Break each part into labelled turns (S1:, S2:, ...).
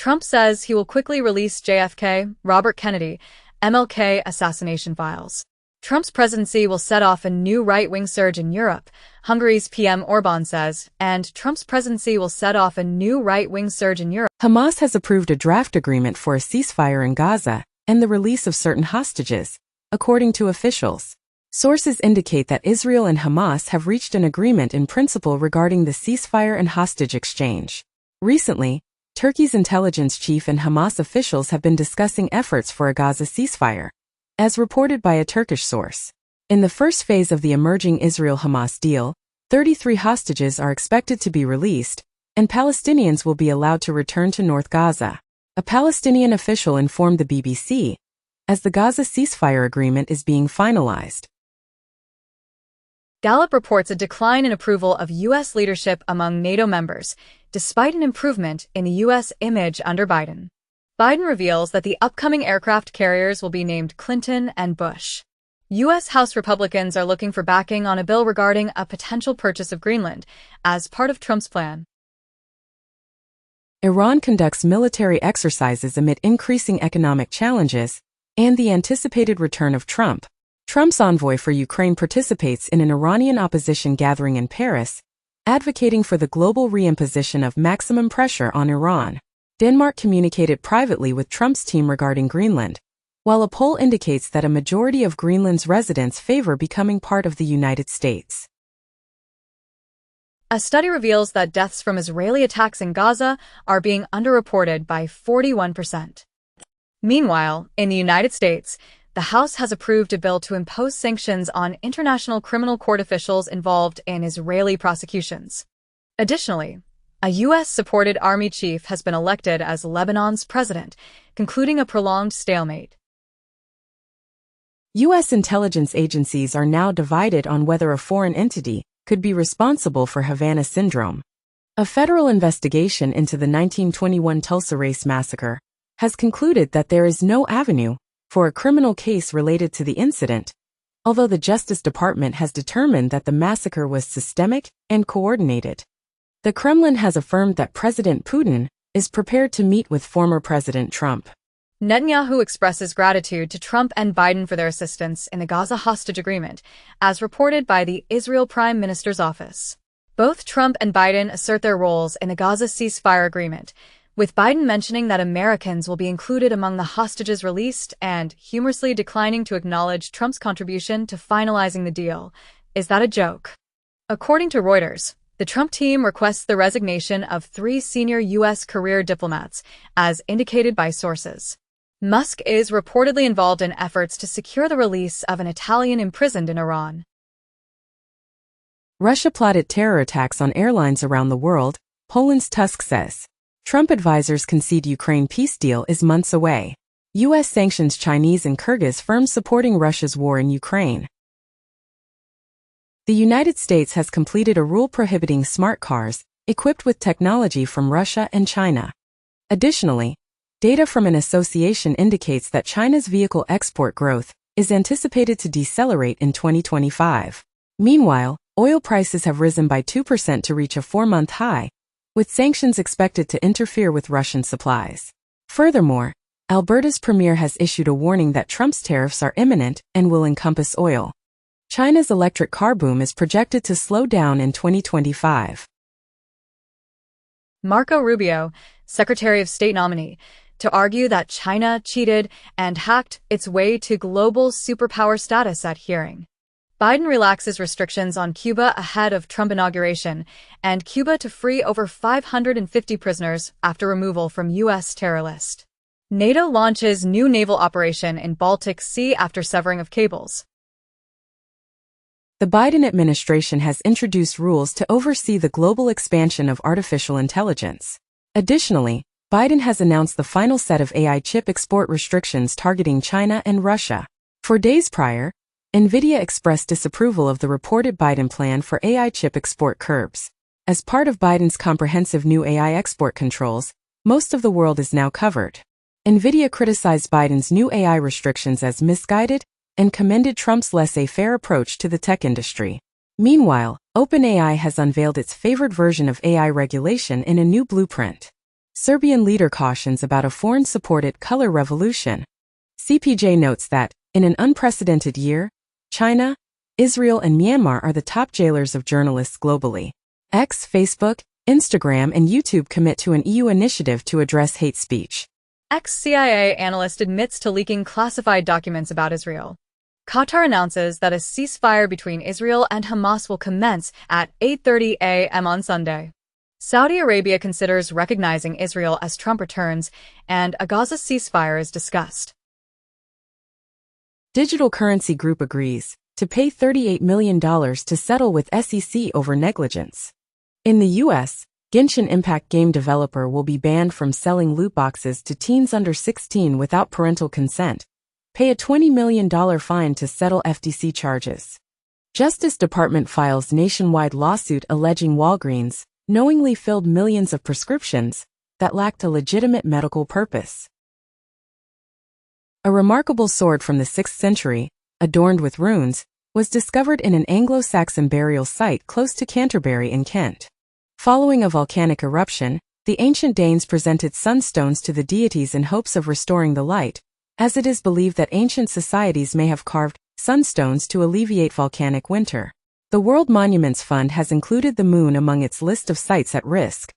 S1: Trump says he will quickly release JFK, Robert Kennedy, MLK assassination files. Trump's presidency will set off a new right-wing surge in Europe, Hungary's PM Orbán says, and Trump's presidency will set off a new right-wing surge in Europe.
S2: Hamas has approved a draft agreement for a ceasefire in Gaza and the release of certain hostages, according to officials. Sources indicate that Israel and Hamas have reached an agreement in principle regarding the ceasefire and hostage exchange. Recently, Turkey's intelligence chief and Hamas officials have been discussing efforts for a Gaza ceasefire, as reported by a Turkish source. In the first phase of the emerging Israel-Hamas deal, 33 hostages are expected to be released, and Palestinians will be allowed to return to North Gaza. A Palestinian official informed the BBC, as the Gaza ceasefire agreement is being finalized.
S1: Gallup reports a decline in approval of U.S. leadership among NATO members, despite an improvement in the U.S. image under Biden. Biden reveals that the upcoming aircraft carriers will be named Clinton and Bush. U.S. House Republicans are looking for backing on a bill regarding a potential purchase of Greenland as part of Trump's plan.
S2: Iran conducts military exercises amid increasing economic challenges and the anticipated return of Trump. Trump's envoy for Ukraine participates in an Iranian opposition gathering in Paris, advocating for the global reimposition of maximum pressure on Iran. Denmark communicated privately with Trump's team regarding Greenland, while a poll indicates that a majority of Greenland's residents favor becoming part of the United States.
S1: A study reveals that deaths from Israeli attacks in Gaza are being underreported by 41%. Meanwhile, in the United States, the House has approved a bill to impose sanctions on International Criminal Court officials involved in Israeli prosecutions. Additionally, a U.S.-supported army chief has been elected as Lebanon's president, concluding a prolonged stalemate.
S2: U.S. intelligence agencies are now divided on whether a foreign entity could be responsible for Havana syndrome. A federal investigation into the 1921 Tulsa Race Massacre has concluded that there is no avenue for a criminal case related to the incident, although the Justice Department has determined that the massacre was systemic and coordinated. The Kremlin has affirmed that President Putin is prepared to meet with former President Trump.
S1: Netanyahu expresses gratitude to Trump and Biden for their assistance in the Gaza hostage agreement, as reported by the Israel Prime Minister's office. Both Trump and Biden assert their roles in the Gaza ceasefire agreement, with Biden mentioning that Americans will be included among the hostages released and humorously declining to acknowledge Trump's contribution to finalizing the deal. Is that a joke? According to Reuters, the Trump team requests the resignation of 3 senior U.S. career diplomats, as indicated by sources. Musk is reportedly involved in efforts to secure the release of an Italian imprisoned in Iran.
S2: Russia plotted terror attacks on airlines around the world, Poland's Tusk says. Trump advisors concede Ukraine peace deal is months away. U.S. sanctions Chinese and Kyrgyz firms supporting Russia's war in Ukraine. The United States has completed a rule prohibiting smart cars equipped with technology from Russia and China. Additionally, data from an association indicates that China's vehicle export growth is anticipated to decelerate in 2025. Meanwhile, oil prices have risen by 2% to reach a 4-month high, with sanctions expected to interfere with Russian supplies. Furthermore, Alberta's premier has issued a warning that Trump's tariffs are imminent and will encompass oil. China's electric car boom is projected to slow down in 2025.
S1: Marco Rubio, Secretary of State nominee, to argue that China cheated and hacked its way to global superpower status at hearing. Biden relaxes restrictions on Cuba ahead of Trump inauguration, and Cuba to free over 550 prisoners after removal from U.S. terror list. NATO launches new naval operation in Baltic Sea after severing of cables.
S2: The Biden administration has introduced rules to oversee the global expansion of artificial intelligence. Additionally, Biden has announced the final set of AI chip export restrictions targeting China and Russia. For days prior, NVIDIA expressed disapproval of the reported Biden plan for AI chip export curbs. As part of Biden's comprehensive new AI export controls, most of the world is now covered. NVIDIA criticized Biden's new AI restrictions as misguided and commended Trump's laissez-faire approach to the tech industry. Meanwhile, OpenAI has unveiled its favored version of AI regulation in a new blueprint. Serbian leader cautions about a foreign-supported color revolution. CPJ notes that, in an unprecedented year, China, Israel and Myanmar are the top jailers of journalists globally. X, Facebook, Instagram and YouTube commit to an EU initiative to address hate speech.
S1: Ex-CIA analyst admits to leaking classified documents about Israel. Qatar announces that a ceasefire between Israel and Hamas will commence at 8:30 a.m. on Sunday. Saudi Arabia considers recognizing Israel as Trump returns, and a Gaza ceasefire is discussed.
S2: Digital Currency Group agrees to pay $38 million to settle with SEC over negligence. In the U.S., Genshin Impact game developer will be banned from selling loot boxes to teens under 16 without parental consent. Pay a $20 million fine to settle FTC charges. Justice Department files nationwide lawsuit alleging Walgreens knowingly filled millions of prescriptions that lacked a legitimate medical purpose. A remarkable sword from the 6th century, adorned with runes, was discovered in an Anglo-Saxon burial site close to Canterbury in Kent. Following a volcanic eruption, the ancient Danes presented sunstones to the deities in hopes of restoring the light, as it is believed that ancient societies may have carved sunstones to alleviate volcanic winter. The World Monuments Fund has included the moon among its list of sites at risk.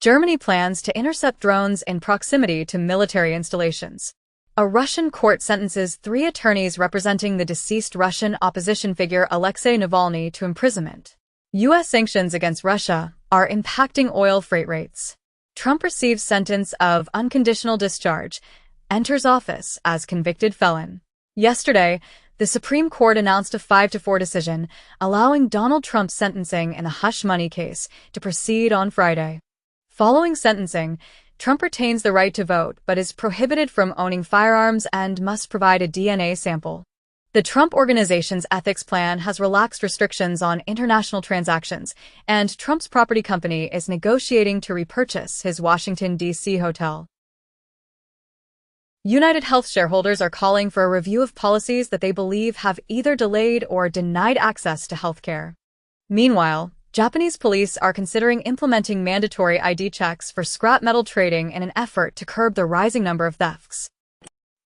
S1: Germany plans to intercept drones in proximity to military installations. A Russian court sentences 3 attorneys representing the deceased Russian opposition figure Alexei Navalny to imprisonment. U.S. sanctions against Russia are impacting oil freight rates. Trump receives sentence of unconditional discharge, enters office as convicted felon. Yesterday, the Supreme Court announced a 5-4 decision, allowing Donald Trump's sentencing in a hush money case to proceed on Friday. Following sentencing, Trump retains the right to vote but is prohibited from owning firearms and must provide a DNA sample. The Trump Organization's ethics plan has relaxed restrictions on international transactions, and Trump's property company is negotiating to repurchase his Washington, D.C. hotel. United Health shareholders are calling for a review of policies that they believe have either delayed or denied access to healthcare. Meanwhile, Japanese police are considering implementing mandatory ID checks for scrap metal trading in an effort to curb the rising number of thefts.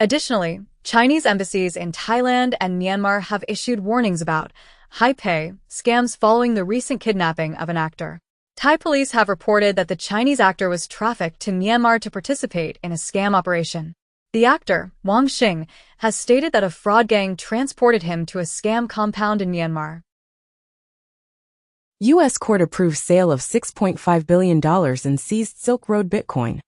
S1: Additionally, Chinese embassies in Thailand and Myanmar have issued warnings about high-pay scams following the recent kidnapping of an actor. Thai police have reported that the Chinese actor was trafficked to Myanmar to participate in a scam operation. The actor, Wang Xing, has stated that a fraud gang transported him to a scam compound in Myanmar.
S2: U.S. court approves sale of $6.5 billion in seized Silk Road Bitcoin.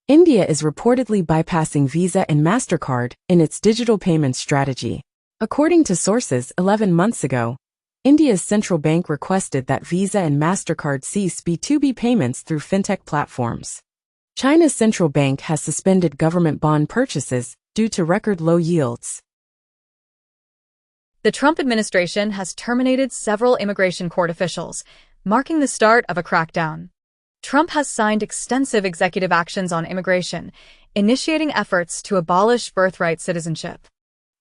S2: India is reportedly bypassing Visa and MasterCard in its digital payment strategy. According to sources, 11 months ago, India's central bank requested that Visa and MasterCard cease B2B payments through fintech platforms. China's central bank has suspended government bond purchases due to record low yields.
S1: The Trump administration has terminated several immigration court officials, marking the start of a crackdown. Trump has signed extensive executive actions on immigration, initiating efforts to abolish birthright citizenship.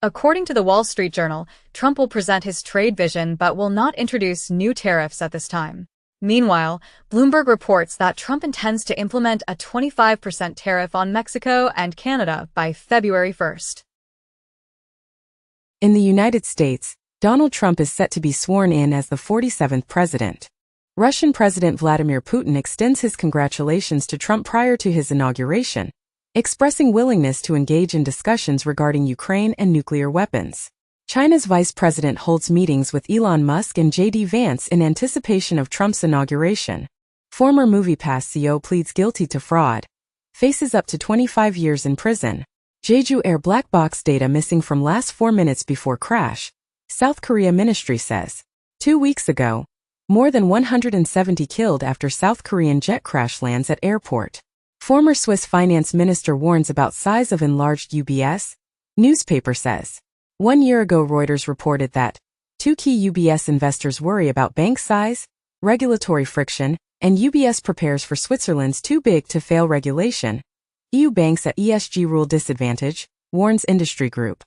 S1: According to the Wall Street Journal, Trump will present his trade vision but will not introduce new tariffs at this time. Meanwhile, Bloomberg reports that Trump intends to implement a 25% tariff on Mexico and Canada by February 1st.
S2: In the United States, Donald Trump is set to be sworn in as the 47th president. Russian President Vladimir Putin extends his congratulations to Trump prior to his inauguration, expressing willingness to engage in discussions regarding Ukraine and nuclear weapons. China's vice president holds meetings with Elon Musk and J.D. Vance in anticipation of Trump's inauguration. Former MoviePass CEO pleads guilty to fraud, faces up to 25 years in prison. Jeju Air black box data missing from last 4 minutes before crash, South Korea ministry says. 2 weeks ago, more than 170 killed after South Korean jet crash lands at airport. Former Swiss finance minister warns about size of enlarged UBS, newspaper says. 1 year ago Reuters reported that 2 key UBS investors worry about bank size, regulatory friction, and UBS prepares for Switzerland's too big to fail regulation. EU banks at ESG rule disadvantage, warns industry group.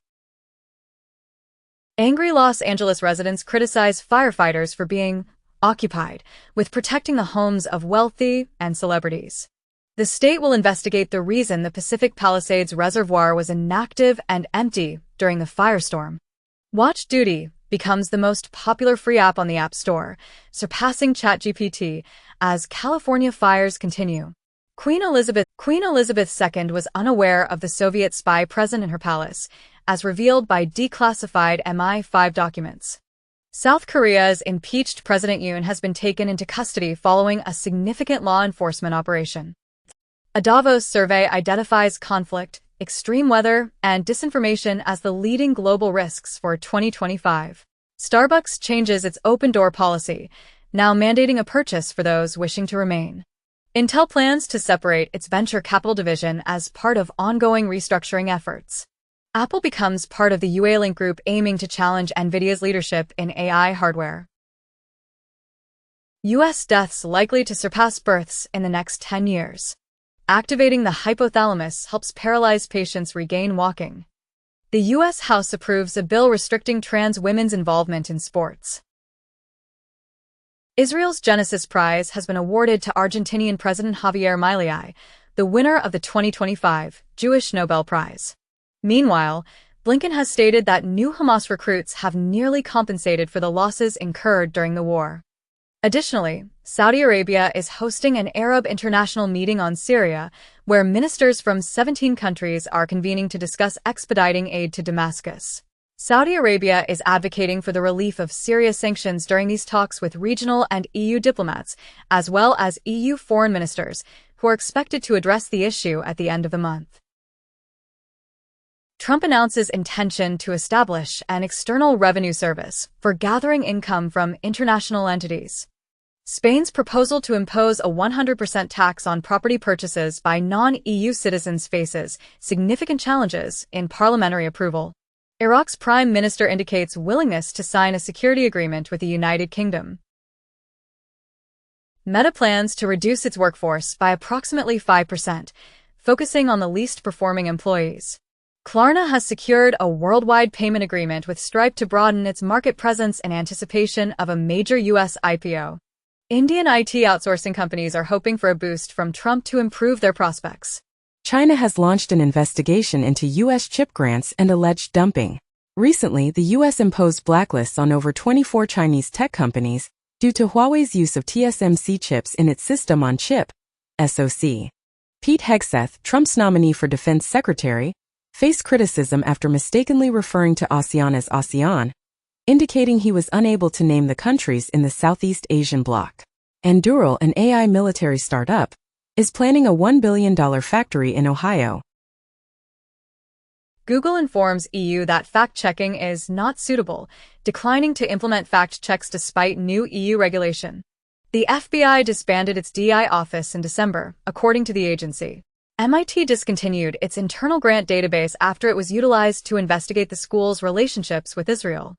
S1: Angry Los Angeles residents criticize firefighters for being occupied with protecting the homes of wealthy and celebrities. The state will investigate the reason the Pacific Palisades Reservoir was inactive and empty during the firestorm. Watch Duty becomes the most popular free app on the App Store, surpassing ChatGPT as California fires continue. Queen Elizabeth II was unaware of the Soviet spy present in her palace, as revealed by declassified MI5 documents. South Korea's impeached President Yoon has been taken into custody following a significant law enforcement operation. A Davos survey identifies conflict, extreme weather, and disinformation as the leading global risks for 2025. Starbucks changes its open-door policy, now mandating a purchase for those wishing to remain. Intel plans to separate its venture capital division as part of ongoing restructuring efforts. Apple becomes part of the Ua-Link group aiming to challenge NVIDIA's leadership in AI hardware. U.S. deaths likely to surpass births in the next 10 years. Activating the hypothalamus helps paralyzed patients regain walking. The U.S. House approves a bill restricting trans women's involvement in sports. Israel's Genesis Prize has been awarded to Argentinian President Javier Milei, the winner of the 2025 Jewish Nobel Prize. Meanwhile, Blinken has stated that new Hamas recruits have nearly compensated for the losses incurred during the war. Additionally, Saudi Arabia is hosting an Arab International meeting on Syria, where ministers from 17 countries are convening to discuss expediting aid to Damascus. Saudi Arabia is advocating for the relief of Syria sanctions during these talks with regional and EU diplomats, as well as EU foreign ministers, who are expected to address the issue at the end of the month. Trump announces intention to establish an external revenue service for gathering income from international entities. Spain's proposal to impose a 100% tax on property purchases by non-EU citizens faces significant challenges in parliamentary approval. Iraq's prime minister indicates willingness to sign a security agreement with the United Kingdom. Meta plans to reduce its workforce by approximately 5%, focusing on the least performing employees. Klarna has secured a worldwide payment agreement with Stripe to broaden its market presence in anticipation of a major U.S. IPO. Indian IT outsourcing companies are hoping for a boost from Trump to improve their prospects.
S2: China has launched an investigation into U.S. chip grants and alleged dumping. Recently, the U.S. imposed blacklists on over 24 Chinese tech companies due to Huawei's use of TSMC chips in its system-on-chip, SoC. Pete Hegseth, Trump's nominee for defense secretary, faced criticism after mistakenly referring to ASEAN as ASEAN, indicating he was unable to name the countries in the Southeast Asian bloc. Anduril, an AI military startup, is planning a $1 billion factory in Ohio.
S1: Google informs EU that fact-checking is not suitable, declining to implement fact checks despite new EU regulation. The FBI disbanded its DI office in December, according to the agency. MIT discontinued its internal grant database after it was utilized to investigate the school's relationships with Israel.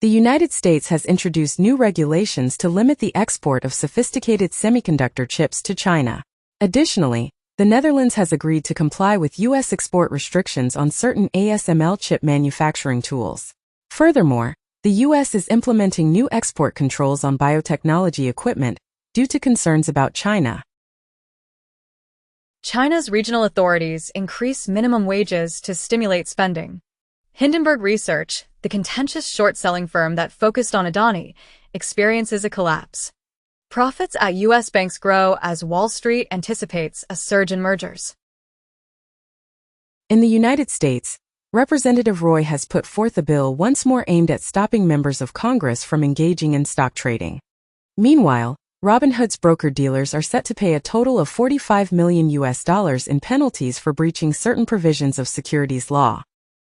S2: The United States has introduced new regulations to limit the export of sophisticated semiconductor chips to China. Additionally, the Netherlands has agreed to comply with U.S. export restrictions on certain ASML chip manufacturing tools. Furthermore, the U.S. is implementing new export controls on biotechnology equipment due to concerns about China.
S1: China's regional authorities increase minimum wages to stimulate spending. Hindenburg Research, the contentious short-selling firm that focused on Adani, experiences a collapse. Profits at U.S. banks grow as Wall Street anticipates a surge in mergers.
S2: In the United States, Representative Roy has put forth a bill once more aimed at stopping members of Congress from engaging in stock trading. Meanwhile, Robinhood's broker-dealers are set to pay a total of $45 million in penalties for breaching certain provisions of securities law.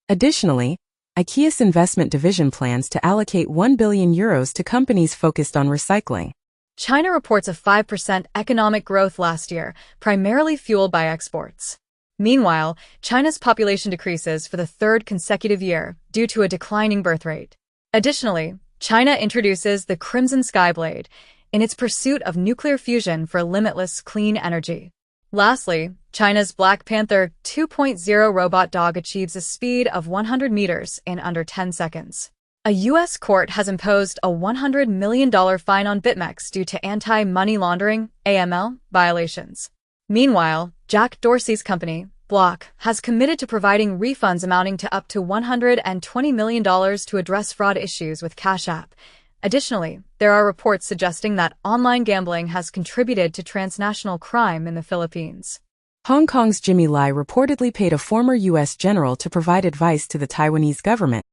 S2: Additionally, IKEA's investment division plans to allocate €1 billion to companies focused on recycling.
S1: China reports a 5% economic growth last year, primarily fueled by exports. Meanwhile, China's population decreases for the third consecutive year due to a declining birth rate. Additionally, China introduces the Crimson Skyblade in its pursuit of nuclear fusion for limitless clean energy. Lastly, China's Black Panther 2.0 robot dog achieves a speed of 100 meters in under 10 seconds. A U.S. court has imposed a $100 million fine on BitMEX due to anti-money laundering (AML) violations. Meanwhile, Jack Dorsey's company, Block, has committed to providing refunds amounting to up to $120 million to address fraud issues with Cash App. Additionally, there are reports suggesting that online gambling has contributed to transnational crime in the Philippines.
S2: Hong Kong's Jimmy Lai reportedly paid a former U.S. general to provide advice to the Taiwanese government.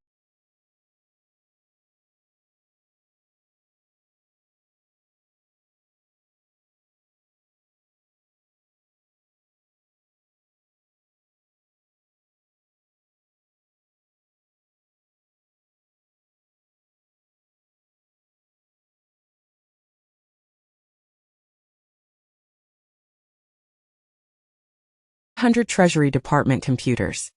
S2: Treasury Department computers.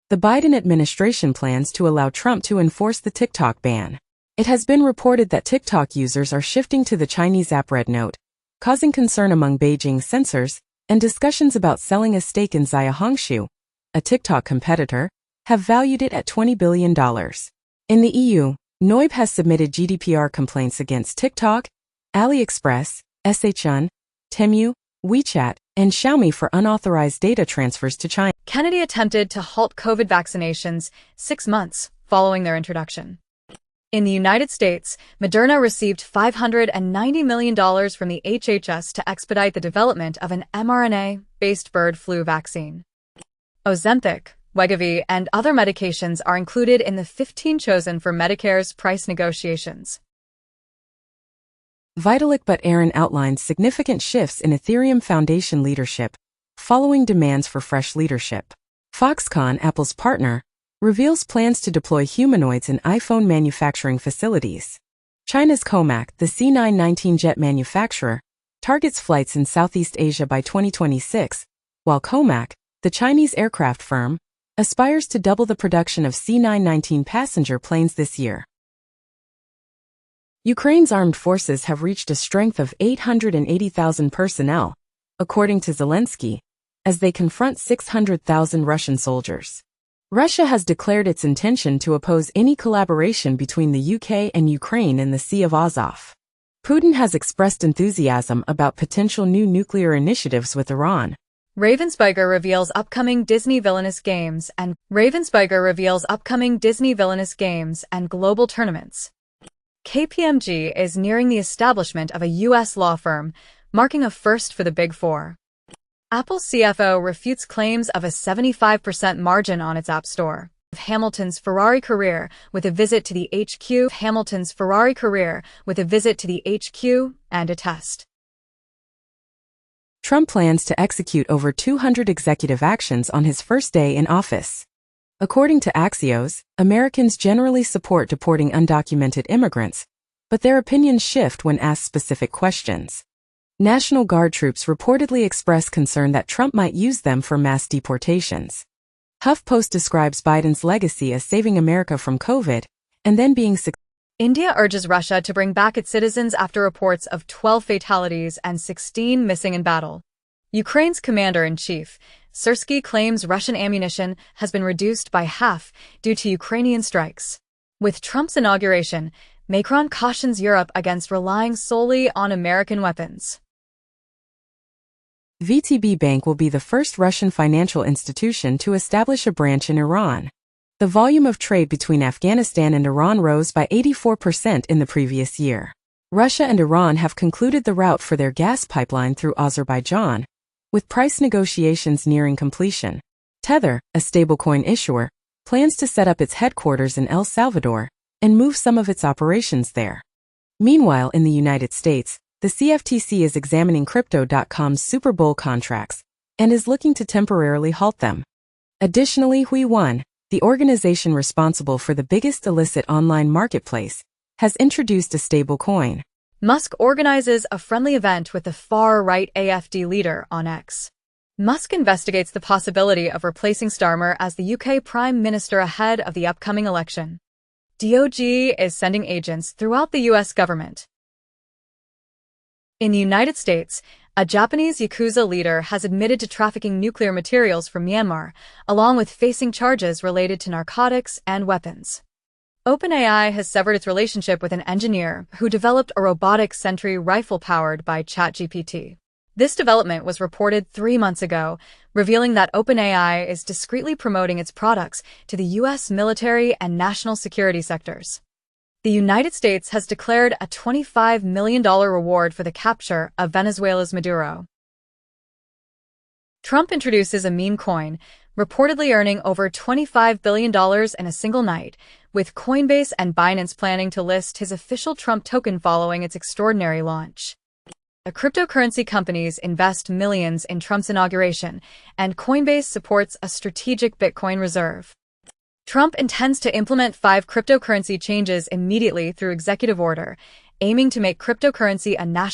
S2: The Biden administration plans to allow Trump to enforce the TikTok ban. It has been reported that TikTok users are shifting to the Chinese app Red Note, causing concern among Beijing censors, and discussions about selling a stake in Zaya Hongshu, a TikTok competitor, have valued it at $20 billion. In the EU, NOIB has submitted GDPR complaints against TikTok, AliExpress, SHN, Temu, WeChat, and Xiaomi for unauthorized data transfers to China.
S1: Kennedy attempted to halt COVID vaccinations 6 months following their introduction. In the United States, Moderna received $590 million from the HHS to expedite the development of an mRNA-based bird flu vaccine. Ozempic, Wegovy, and other medications are included in the 15 chosen for Medicare's price negotiations.
S2: Vitalik Buterin outlines significant shifts in Ethereum Foundation leadership, following demands for fresh leadership. Foxconn, Apple's partner, reveals plans to deploy humanoids in iPhone manufacturing facilities. China's Comac, the C919 jet manufacturer, targets flights in Southeast Asia by 2026, while Comac, the Chinese aircraft firm, aspires to double the production of C919 passenger planes this year. Ukraine's armed forces have reached a strength of 880,000 personnel, according to Zelensky, as they confront 600,000 Russian soldiers. Russia has declared its intention to oppose any collaboration between the UK and Ukraine in the Sea of Azov. Putin has expressed enthusiasm about potential new nuclear initiatives with Iran.
S1: Ravensburger reveals upcoming Disney villainous games and global tournaments. KPMG is nearing the establishment of a U.S. law firm, marking a first for the Big Four. Apple CFO refutes claims of a 75% margin on its App Store. Hamilton's Ferrari career with a visit to the HQ and a test.
S2: Trump plans to execute over 200 executive actions on his first day in office. According to Axios, Americans generally support deporting undocumented immigrants, but their opinions shift when asked specific questions. National Guard troops reportedly express concern that Trump might use them for mass deportations. HuffPost describes Biden's legacy as saving America from COVID and then being successful.
S1: India urges Russia to bring back its citizens after reports of 12 fatalities and 16 missing in battle. Ukraine's commander-in-chief, Syrsky, claims Russian ammunition has been reduced by half due to Ukrainian strikes. With Trump's inauguration, Macron cautions Europe against relying solely on American weapons.
S2: VTB Bank will be the first Russian financial institution to establish a branch in Iran. The volume of trade between Afghanistan and Iran rose by 84% in the previous year. Russia and Iran have concluded the route for their gas pipeline through Azerbaijan, with price negotiations nearing completion. Tether, a stablecoin issuer, plans to set up its headquarters in El Salvador and move some of its operations there. Meanwhile, in the United States, the CFTC is examining Crypto.com's Super Bowl contracts and is looking to temporarily halt them. Additionally, Hui1, the organization responsible for the biggest illicit online marketplace, has introduced a stablecoin.
S1: Musk organizes a friendly event with the far-right AfD leader on X. Musk investigates the possibility of replacing Starmer as the UK Prime Minister ahead of the upcoming election. DOJ is sending agents throughout the US government. In the United States, a Japanese Yakuza leader has admitted to trafficking nuclear materials from Myanmar, along with facing charges related to narcotics and weapons. OpenAI has severed its relationship with an engineer who developed a robotic sentry rifle powered by ChatGPT. This development was reported 3 months ago, revealing that OpenAI is discreetly promoting its products to the U.S. military and national security sectors. The United States has declared a $25 million reward for the capture of Venezuela's Maduro. Trump introduces a meme coin, reportedly earning over $25 billion in a single night, with Coinbase and Binance planning to list his official Trump token following its extraordinary launch. The cryptocurrency companies invest millions in Trump's inauguration, and Coinbase supports a strategic Bitcoin reserve. Trump intends to implement 5 cryptocurrency changes immediately through executive order, aiming to make cryptocurrency a national